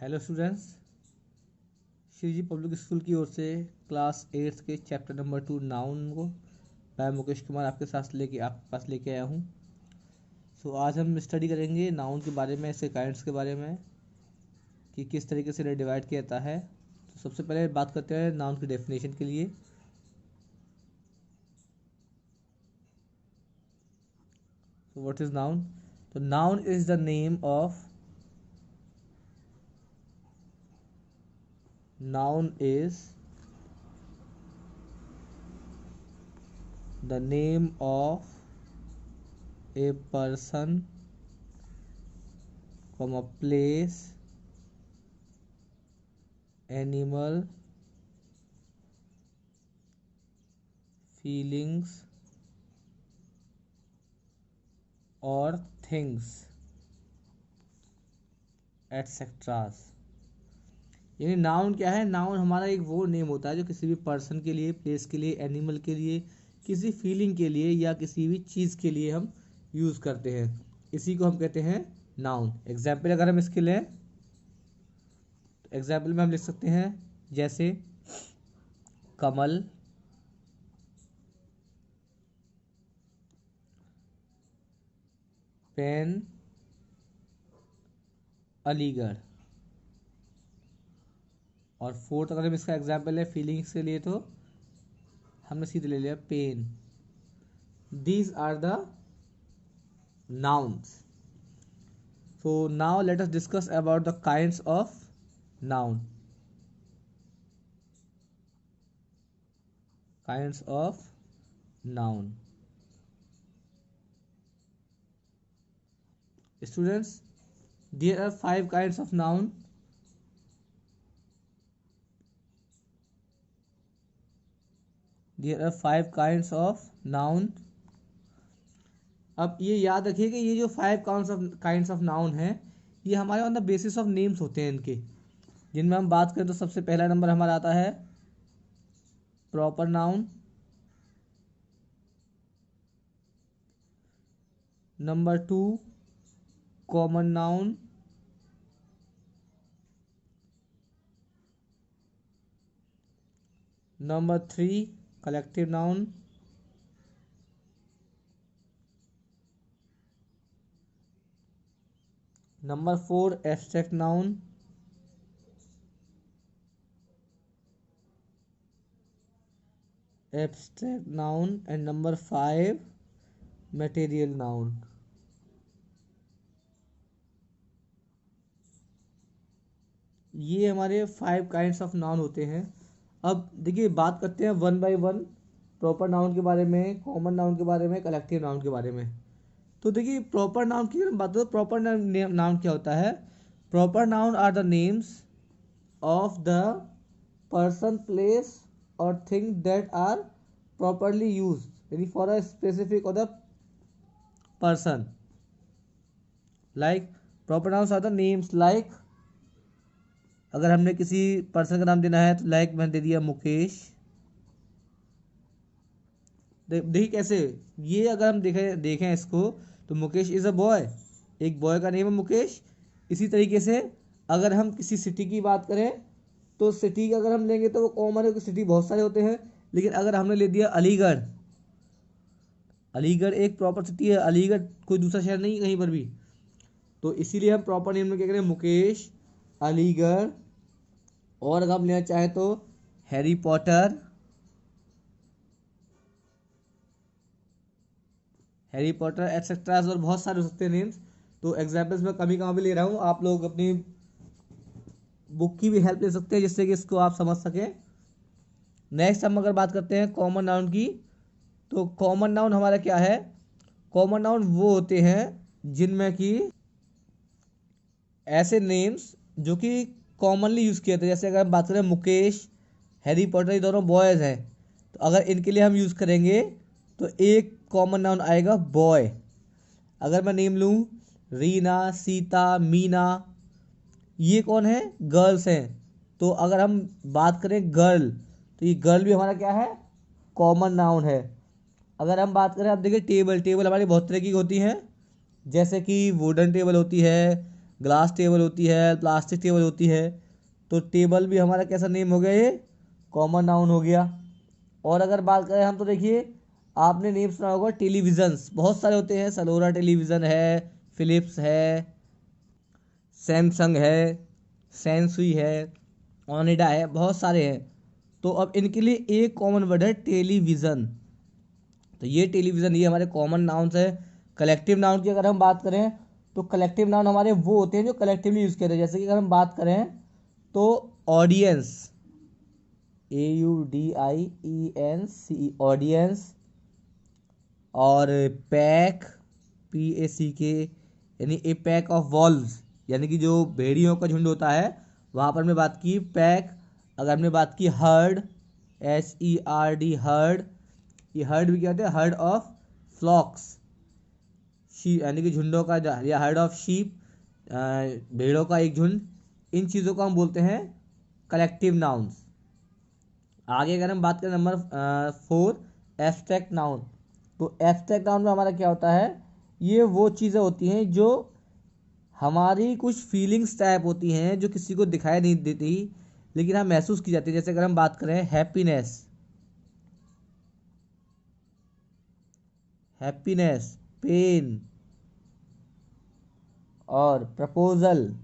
Hello students, Shri जी public school की ओर से class 8 के चैप्टर नंबर 2 नाउन को मैं मुकेश कुमार आपके पास लेके आया हूँ। आज हम स्टडी करेंगे नाउन के बारे में, इसके काइंड्स के बारे में कि किस तरीके से इन्हें डिवाइड किया जाता है। सबसे पहले बात करते हैं नाउन की डेफिनेशन के लिए। What is noun? तो noun is the name of Noun is the name of a person, a place, animal, feelings or things, etc. यानी नाउन क्या है? नाउन हमारा एक वो नेम होता है जो किसी भी पर्सन के लिए, प्लेस के लिए, एनिमल के लिए, किसी फीलिंग के लिए या किसी भी चीज़ के लिए हम यूज़ करते हैं। इसी को हम कहते हैं नाउन। एग्जाम्पल अगर हम इसके लें तो एग्जाम्पल में हम लिख सकते हैं जैसे कमल, पेन, अलीगढ़। और फोर्थ अगर हम इसका एग्जाम्पल है फीलिंग्स के लिए तो हमने सीधे ले लिया pen. These are the nouns. So now let us discuss about the kinds of noun. Kinds of noun. Students, there are 5 kinds of noun. There are 5 kinds of noun. अब ये याद रखिए कि ये जो 5 काइंड्स ऑफ नाउन हैं ये हमारे on the basis of names होते हैं इनके, जिनमें हम बात करें तो सबसे पहला नंबर हमारा आता है proper noun, number 2 common noun, number 3 collective noun, number 4 abstract noun, and number 5 material noun. ये हमारे 5 काइंड्स ऑफ नाउन होते हैं। अब देखिए बात करते हैं one by one, proper noun के बारे में, कॉमन नाउन के बारे में, कलेक्टिव नाउन के बारे में। तो देखिए प्रॉपर नाउन की बात करो, प्रॉपर नाउन क्या होता है? Proper noun are the names of the person, place और thing that are properly use, यानी फॉर अ स्पेसिफिक और the person. Like proper nouns are the names, like अगर हमने किसी पर्सन का नाम देना है तो लाइक मैंने दे दिया मुकेश। देखिए कैसे ये अगर हम देखें इसको तो मुकेश इज़ अ बॉय, एक बॉय का नेम है मुकेश। इसी तरीके से अगर हम किसी सिटी की बात करें तो सिटी का अगर हम लेंगे तो वो कॉमन है कि सिटी बहुत सारे होते हैं, लेकिन अगर हमने ले दिया अलीगढ़, अलीगढ़ एक प्रॉपर सिटी है, अलीगढ़ कोई दूसरा शहर नहीं कहीं पर भी। तो इसीलिए हम प्रॉपर नेम में क्या करें? मुकेश, अलीगढ़, और अगर हम लेना चाहें तो हैरी पॉटर, एक्सेट्रा और बहुत सारे हो सकते हैं नेम्स। तो एग्जाम्पल्स में कभी कहाँ भी ले रहा हूँ, आप लोग अपनी बुक की भी हेल्प ले सकते हैं जिससे कि इसको आप समझ सकें। नेक्स्ट हम अगर बात करते हैं कॉमन नाउन की, तो कॉमन नाउन हमारा क्या है? कॉमन नाउन वो होते हैं जिनमें कि ऐसे नेम्स जो कि कॉमनली यूज़ किए थे। जैसे अगर हम बात करें मुकेश, हैरी पॉटर, ये दोनों बॉयज़ हैं, तो अगर इनके लिए हम यूज़ करेंगे तो एक कॉमन नाउन आएगा बॉय। अगर मैं नेम लूँ रीना, सीता, मीना, ये कौन है? गर्ल्स हैं। तो अगर हम बात करें गर्ल, तो ये गर्ल भी हमारा क्या है? कॉमन नाउन है। अगर हम बात करें, आप देखिए टेबल हमारी बहुत तरह की होती हैं, जैसे कि वुडन टेबल होती है, ग्लास टेबल होती है, प्लास्टिक टेबल होती है। तो टेबल भी हमारा कैसा नेम हो गया, ये कॉमन नाउन हो गया। और अगर बात करें हम, तो देखिए आपने नेम सुना होगा टेलीविजन्स, बहुत सारे होते हैं, सलोरा टेलीविज़न है, फिलिप्स है, सैमसंग है, सैनसुई है, ओनिडा है, बहुत सारे हैं। तो अब इनके लिए एक कॉमन वर्ड है टेलीविज़न। तो ये टेलीविज़न, ये हमारे कॉमन नाउन्स है। कलेक्टिव नाउन की अगर हम बात करें, तो कलेक्टिव नाउन हमारे वो होते हैं जो कलेक्टिवली यूज़ करते हैं। जैसे कि अगर हम बात करें तो ऑडियंस, AUDIENC, ऑडियंस, और पैक, PACK, यानी ए पैक ऑफ वॉल्व्स, यानी कि जो भेड़ियों का झुंड होता है, वहाँ पर हमने बात की पैक। अगर हमने बात की हर्ड, HERD, हर्ड, ये हर्ड भी क्या होता है, हर्ड ऑफ फ्लॉक्स, शीप यानी कि झुंडों का, या हर्ड ऑफ शीप, भेड़ों का एक झुंड। इन चीज़ों को हम बोलते हैं कलेक्टिव नाउन्स। आगे अगर हम बात करें नंबर 4, एब्स्ट्रैक्ट नाउन। तो एब्स्ट्रैक्ट नाउन में हमारा क्या होता है, ये वो चीज़ें होती हैं जो हमारी कुछ फीलिंग्स टाइप होती हैं, जो किसी को दिखाई नहीं देती लेकिन हम महसूस की जाती है। जैसे अगर हम बात करें हैप्पीनेस, पेन, और प्रपोजल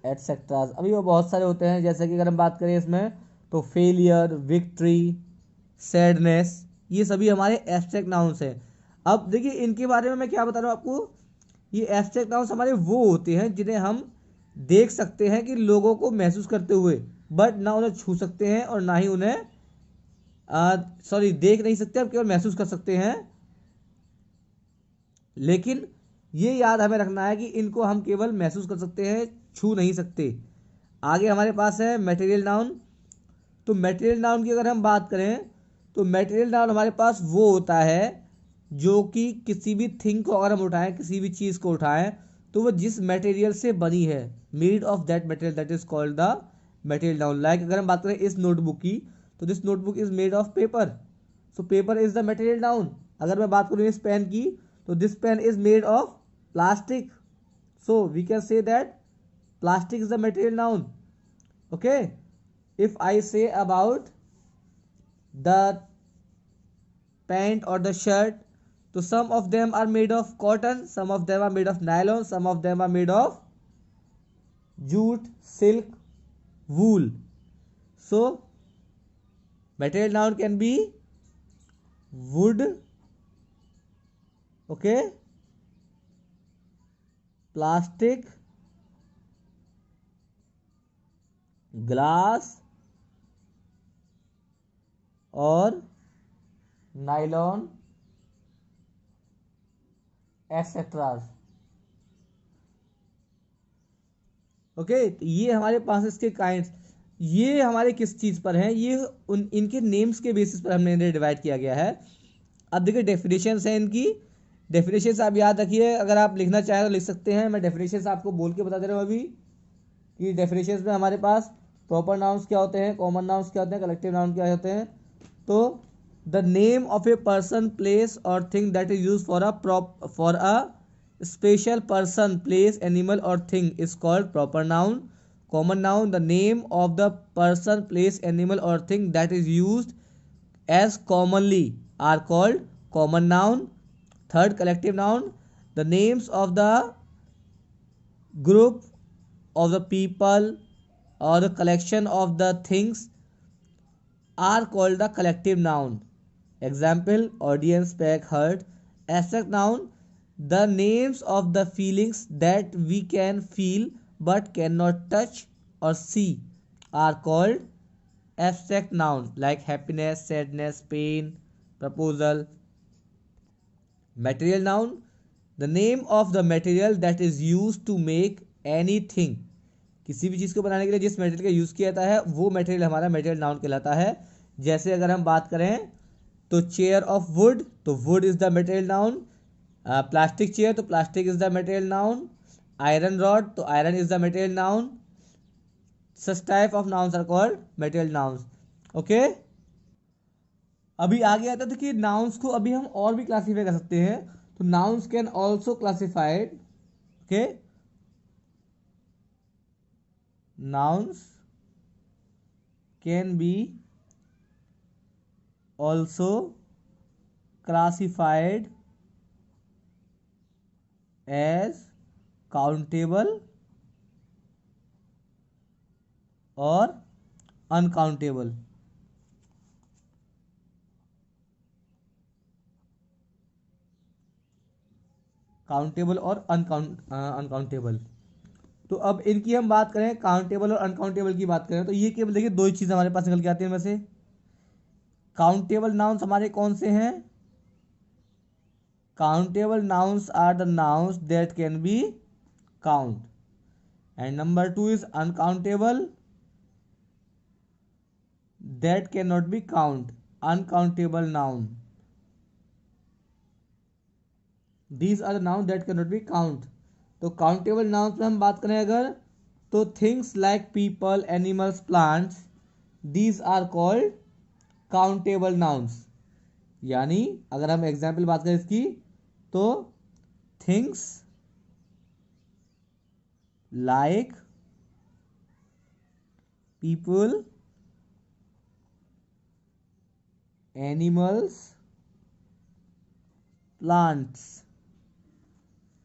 एटसेट्रा। अभी वो बहुत सारे होते हैं। जैसे कि अगर हम बात करें इसमें, तो फेलियर, विक्ट्री, सैडनेस, ये सभी हमारे एब्स्ट्रैक्ट नाउन्स हैं। अब देखिए इनके बारे में मैं क्या बता रहा हूँ आपको, ये एब्स्ट्रैक्ट नाउन्स हमारे वो होते हैं जिन्हें हम देख सकते हैं कि लोगों को महसूस करते हुए, बट ना उन्हें छू सकते हैं और ना ही उन्हें देख नहीं सकते, हम केवल महसूस कर सकते हैं। लेकिन ये याद हमें रखना है कि इनको हम केवल महसूस कर सकते हैं, छू नहीं सकते। आगे हमारे पास है मटेरियल नाउन। तो मटेरियल नाउन की अगर हम बात करें, तो मटेरियल नाउन हमारे पास वो होता है जो कि किसी भी थिंग को अगर हम उठाएं, किसी भी चीज़ को उठाएं, तो वो जिस मटेरियल से बनी है, made of that material, that is called the material noun. Like अगर हम बात करें इस नोटबुक की, तो this notebook is made of paper, so paper is the material noun. अगर मैं बात करूँ इस पेन की, तो this pen is made of plastic, so we can say that plastic is the material noun. Okay, if I say about the pant or the shirt, so some of them are made of cotton, some of them are made of nylon, some of them are made of jute, silk, wool. So material noun can be wood, okay, plastic, glass, और nylon, etcetera. Okay, तो ये हमारे पास इसके kinds, ये हमारे किस चीज़ पर हैं, ये इनके नेम्स के बेसिस पर हमने इन्हें डिवाइड किया गया है। अब देखिए डेफिनेशंस हैं इनकी। डेफिनेशंस आप याद रखिए, अगर आप लिखना चाहें तो लिख सकते हैं। मैं डेफिनेशंस आपको बोल के बता दे रहा हूँ अभी, कि डेफिनेशंस में हमारे पास प्रॉपर नाउन्स क्या होते हैं, कॉमन नाउन्स क्या होते हैं, कलेक्टिव नाउन क्या होते हैं। तो the name of a person, place और thing that is use for a special person, place, animal और thing is called proper noun. Common noun, the name of the person, place, animal और thing that is used as commonly are called common noun. Third, collective noun, the names of the group of the people or the collection of the things are called the collective noun. Example, audience, pack, herd. Abstract noun, the names of the feelings that we can feel but cannot touch or see are called abstract noun, like happiness, sadness, pain, proposal. Material noun, the name of the material that is used to make anything, किसी भी चीज़ को बनाने के लिए जिस material का use किया जाता है वो मटेरियल हमारा मटेरियल नाउन कहलाता है। जैसे अगर हम बात करें तो चेयर ऑफ वुड, तो wood is the material noun. Plastic chair, तो plastic is the material noun. Iron rod, तो iron is the material noun. Such type of nouns are called material nouns. Okay, अभी आगे आता था कि nouns को अभी हम और भी क्लासीफाई कर सकते हैं। तो nouns can also classified, okay, nouns can be also classified as countable और अनकाउंटेबल। काउंटेबल और अनकाउंटेबल। तो अब इनकी हम बात करें, काउंटेबल और अनकाउंटेबल की बात करें, तो ये केवल देखिए दो ही चीज़ हमारे पास निकल के आती है इनमें से। काउंटेबल नाउन्स हमारे कौन से हैं? Countable nouns are the nouns that can be count, and number 2 is uncountable that can not be count, uncountable noun, these are the noun that can not be count. तो countable nouns में हम बात करें अगर, तो things like people, animals, plants, these are called countable nouns. यानी अगर हम एग्जाम्पल बात करें इसकी, तो things like people, animals, plants,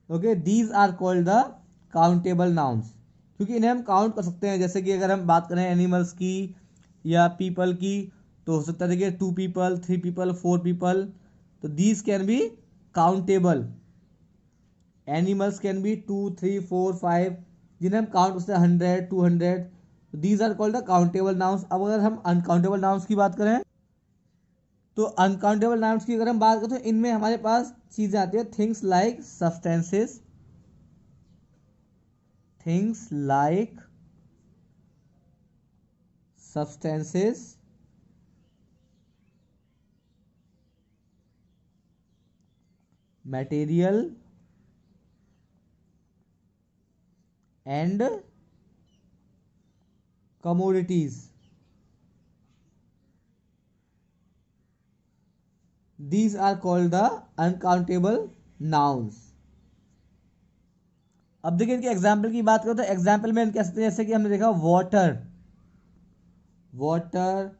okay, these are called the countable nouns, क्योंकि इन्हें हम काउंट कर सकते हैं। जैसे कि अगर हम बात करें एनिमल्स की या पीपल की, तो हो सकता है देखिए 2 पीपल, 3 पीपल, 4 पीपल, तो these can be countable. Animals can be 2, 3, 4, 5, जिन्हें हम काउंट करते हैं 100, 200, these are called the countable nouns. अब अगर हम अनकाउंटेबल नाउन्स की बात करें, तो अनकाउंटेबल नाउन्स की अगर हम बात करें, तो इनमें हमारे पास चीजें आती है, things like substances, things like substances, material and commodities, these are called the uncountable nouns। अब देखिए इनके एग्जाम्पल की बात करो, तो एग्जाम्पल में कह सकते हैं, जैसे कि हमने देखा वाटर, वाटर,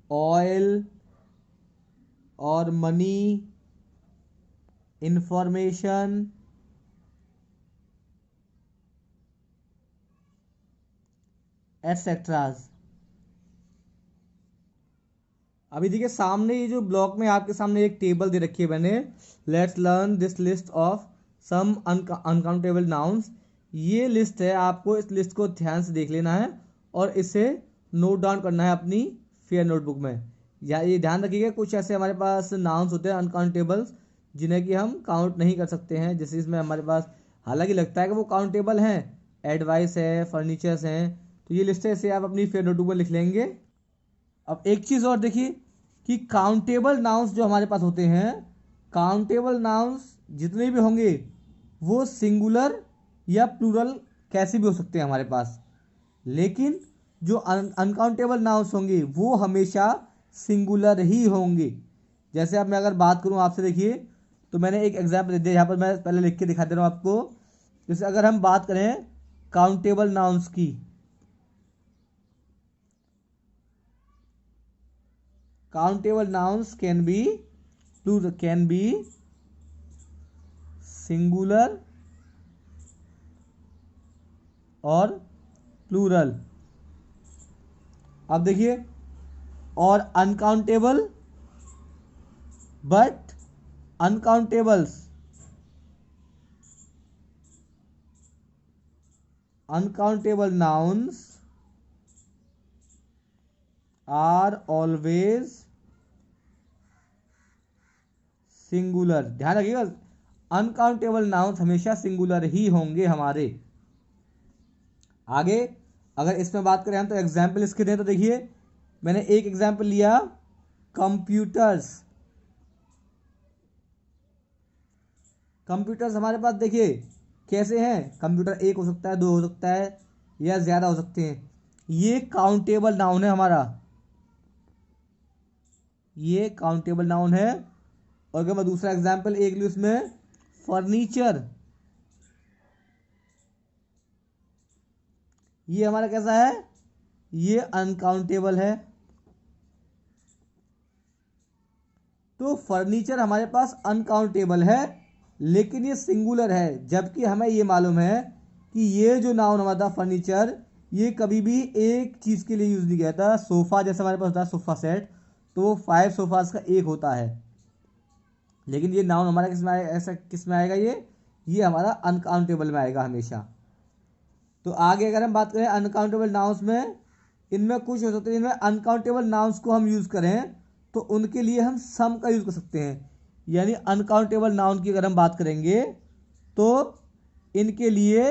ऑयल और मनी, इंफॉर्मेशन, एटसेट्राज। अभी देखिए सामने ये जो ब्लॉक में आपके सामने एक टेबल दे रखी है मैंने, let's learn this list of some uncountable nouns. ये लिस्ट है, आपको इस लिस्ट को ध्यान से देख लेना है और इसे नोट डाउन करना है अपनी फेयर नोटबुक में। या ये ध्यान रखिएगा, कुछ ऐसे हमारे पास नाउन्स होते हैं अनकाउंटेबल्स, जिन्हें कि हम काउंट नहीं कर सकते हैं। जैसे इसमें हमारे पास हालांकि लगता है कि वो काउंटेबल हैं, एडवाइस है, फर्नीचर्स हैं, तो ये लिस्ट है, इसे आप अपनी फेयर नोटबुक में लिख लेंगे। अब एक चीज़ और देखिए कि काउंटेबल नाउन्स जो हमारे पास होते हैं, काउंटेबल नाउन्स जितने भी होंगे वो सिंगुलर या प्लूरल कैसे भी हो सकते हैं हमारे पास, लेकिन जो अनकाउंटेबल नाउन्स होंगे वो हमेशा सिंगुलर ही होंगे। जैसे अब मैं अगर बात करूं आपसे, देखिए तो मैंने एक एग्जाम्पल दे दिया, यहाँ पर मैं पहले लिख के दिखा दे रहा हूँ आपको। जैसे अगर हम बात करें काउंटेबल नाउन्स की, countable nouns can be plural, can be singular और प्लूरल। अब देखिए, और uncountable, but uncountables, uncountable nouns are always singular. ध्यान रखिएगा, अनकाउंटेबल नाउन्स हमेशा सिंगुलर ही होंगे हमारे। आगे अगर इसमें बात करें हम, तो एग्जाम्पल इसके दें, तो देखिए मैंने एक एग्जाम्पल लिया, कंप्यूटर्स। कंप्यूटर्स हमारे पास देखिए कैसे हैं, कंप्यूटर एक हो सकता है, 2 हो सकता है, या ज्यादा हो सकते हैं। ये काउंटेबल नाउन है हमारा, ये काउंटेबल नाउन है। और अगर मैं दूसरा एग्जाम्पल एक लूँ इसमें, फर्नीचर, ये हमारा कैसा है, ये अनकाउंटेबल है। तो फर्नीचर हमारे पास अनकाउंटेबल है लेकिन ये सिंगुलर है, जबकि हमें ये मालूम है कि ये जो नाउन हमारा था फर्नीचर, ये कभी भी एक चीज़ के लिए यूज़ नहीं किया था। सोफ़ा जैसे हमारे पास होता है सोफ़ा सेट, तो वो 5 सोफ़ाज का एक होता है, लेकिन ये नाउन हमारा किस में आएगा, ऐसा किस में आएगा, ये हमारा अनकाउंटेबल में आएगा हमेशा। तो आगे अगर हम बात करें अनकाउंटेबल नाउन्स में, इनमें कुछ हो सकते हैं, इनमें अनकाउंटेबल नाउन्स को हम यूज़ करें तो उनके लिए हम सम का यूज़ कर सकते हैं। यानी अनकाउंटेबल नाउन की अगर हम बात करेंगे तो इनके लिए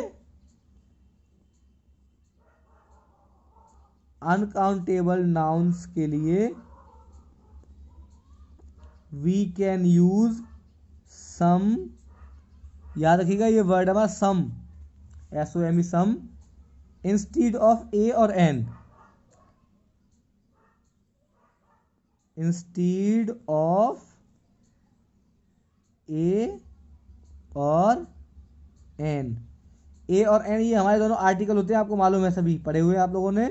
अनकाउंटेबल नाउन्स के लिए वी कैन यूज सम, याद रखिएगा ये वर्ड हमारा सम, SOME सम, इंस्टीड ऑफ ए और एन, इंस्टीड ऑफ ए और एन। ए और एन ये हमारे दोनों आर्टिकल होते हैं, आपको मालूम है, सभी पढ़े हुए आप लोगों ने।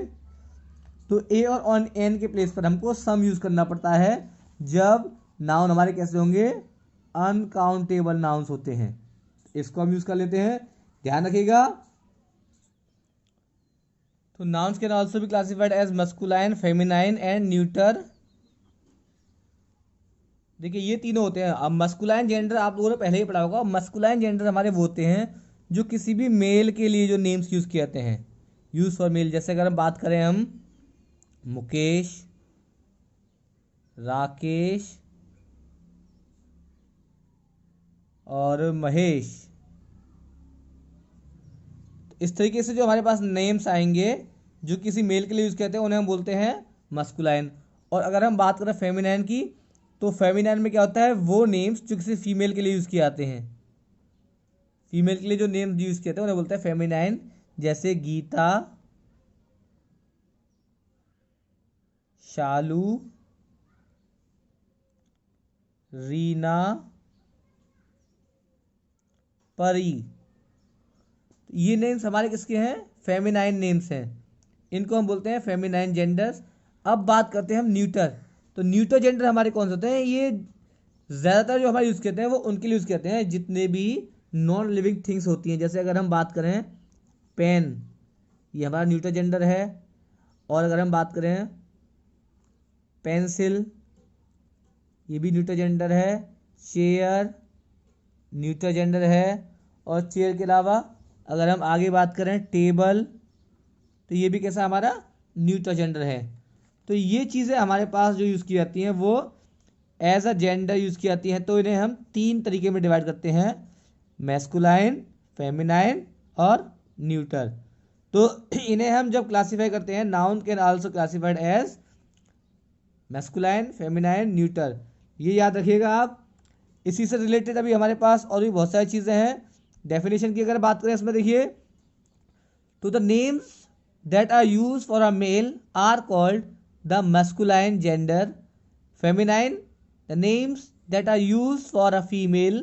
तो ए और एन के प्लेस पर हमको सम यूज करना पड़ता है जब नाउन हमारे कैसे होंगे, अनकाउंटेबल नाउन्स होते हैं। इसको हम यूज कर लेते हैं, ध्यान रखिएगा। तो nouns can also be classified as masculine, feminine and neuter. देखिए ये तीनों होते हैं। अब मस्कुलाइन जेंडर आप लोगों ने पहले ही पढ़ा होगा। मस्कुलाइन जेंडर हमारे वो होते हैं जो किसी भी मेल के लिए जो नेम्स यूज किए जाते हैं, यूज फॉर मेल। जैसे अगर हम बात करें हम मुकेश, राकेश और महेश, इस तरीके से जो हमारे पास नेम्स आएंगे जो किसी मेल के लिए यूज करते हैं उन्हें हम बोलते हैं मस्कुलाइन। और अगर हम बात करें फेमिनाइन की, तो फेमिनाइन में क्या होता है, वो नेम्स जो किसी फीमेल के लिए यूज किए जाते हैं। फीमेल के लिए जो नेम्स यूज किए जाते हैं उन्हें बोलते हैं फेमिनाइन। जैसे गीता, शालू, रीना, परी, ये नेम्स हमारे किसके हैं, फेमिनाइन नेम्स हैं। इनको हम बोलते हैं फेमिनाइन जेंडर्स। अब बात करते हैं हम न्यूटर। तो न्यूटर जेंडर हमारे कौन से होते हैं, ये ज़्यादातर जो हमारे यूज़ करते हैं वो उनके लिए यूज़ करते हैं जितने भी नॉन लिविंग थिंग्स होती हैं। जैसे अगर हम बात करें पेन, ये हमारा न्यूटर जेंडर है। और अगर हम बात करें पेंसिल, ये भी न्यूटर जेंडर है। चेयर न्यूटर जेंडर है। और चेयर के अलावा अगर हम आगे बात करें टेबल, तो ये भी कैसा हमारा न्यूटर जेंडर है। तो ये चीज़ें हमारे पास जो यूज़ की जाती हैं वो एज अ जेंडर यूज़ की जाती हैं। तो इन्हें हम 3 तरीके में डिवाइड करते हैं, मैस्कुलाइन, फेमिनाइन और न्यूटर। तो इन्हें हम जब क्लासीफाई करते हैं, noun can also classified as masculine, feminine, neuter, ये याद रखिएगा आप। इसी से रिलेटेड अभी हमारे पास और भी बहुत सारी चीज़ें हैं। डेफिनेशन की अगर बात करें इसमें देखिए, तो the names that are used for a male are called the masculine gender. Feminine, the names that are used for a female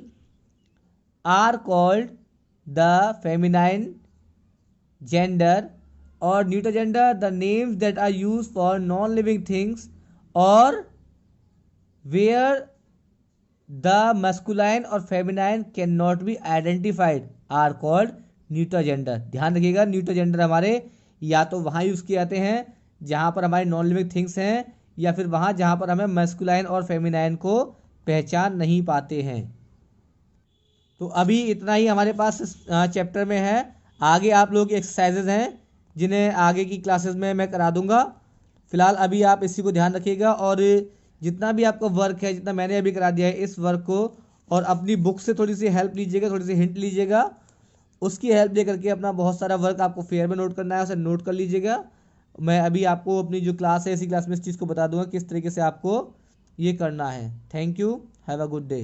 are called the feminine gender. और neuter gender, the names that are used for non-living things or where the masculine और feminine cannot be identified are called neuter gender. ध्यान रखिएगा, neuter gender हमारे या तो वहाँ use किए जाते हैं जहाँ पर हमारे नॉन लिविंग थिंग्स हैं, या फिर वहाँ जहाँ पर हमें मैस्कुलाइन और फेमिनाइन को पहचान नहीं पाते हैं। तो अभी इतना ही हमारे पास इस चैप्टर में है। आगे आप लोग की एक्सरसाइजेज हैं जिन्हें आगे की क्लासेस में मैं करा दूंगा। फिलहाल अभी आप इसी को ध्यान रखिएगा और जितना भी आपका वर्क है, जितना मैंने अभी करा दिया है, इस वर्क को और अपनी बुक से थोड़ी सी हेल्प लीजिएगा, थोड़ी सी हिंट लीजिएगा। उसकी हेल्प लेकर के अपना बहुत सारा वर्क आपको फेयर में नोट करना है, उसे नोट कर लीजिएगा। मैं अभी आपको अपनी जो क्लास है इसी क्लास में इस चीज़ को बता दूंगा किस तरीके से आपको ये करना है। Thank you, have a good day.